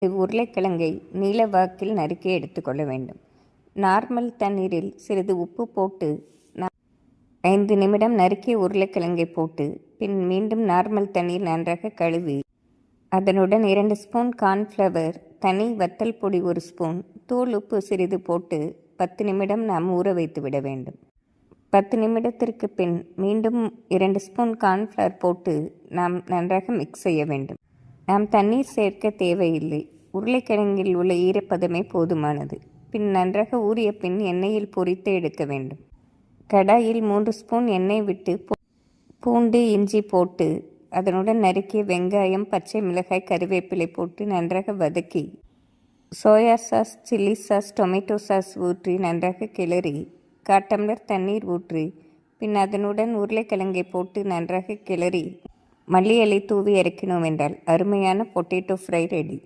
உருளைக்கிழங்கை நீல வாக்கில் நறுக்கி எடுத்துக்கொள்ள வேண்டும். நார்மல் தண்ணீரில் சிறிது உப்பு போட்டு 5 நிமிடம் நறுக்கிய உருளைக்கிழங்கை போட்டு பின் மீண்டும் நார்மல் தண்ணீர் நன்றாக கழுவி அதனுடன் 2 ஸ்பூன் கார்ன்ஃப்ளவர், தனி வத்தல் பொடி 1 ஸ்பூன், தூள் உப்பு சிறிது போட்டு 10 நிமிடம் நாம் ஊற வைத்து விட வேண்டும். 10 நிமிடத்திற்கு பின் மீண்டும் 2 ஸ்பூன் கார்ன்ஃப்ளவர் போட்டு நாம் நன்றாக மிக்ஸ் செய்ய வேண்டும். நாம் தண்ணீர் சேர்க்க தேவையில்லை. உருளைக்கிழங்கில் உள்ள ஈரப்பதமே போதுமானது. பின் நன்றாக ஊறிய பின் எண்ணெயில் பொரித்து எடுக்க வேண்டும். கடாயில் 3 ஸ்பூன் எண்ணெய் விட்டு பூண்டு, இஞ்சி போட்டு அதனுடன் நறுக்கிய வெங்காயம், பச்சை மிளகாய், கறிவேப்பிலை போட்டு நன்றாக வதக்கி soya sauce, chilli sauce, tomato sauce ஊற்றி நன்றாக கிளறி 1/4 டம்ளர் தண்ணீர் ஊற்றி பின் அதனுடன் உருளைக்கிழங்கை போட்டு நன்றாக கிளறி மல்லி இலை தூவி இறக்கினோம் என்றால் அருமையான பொட்டேட்டோ ஃப்ரை ரெடி.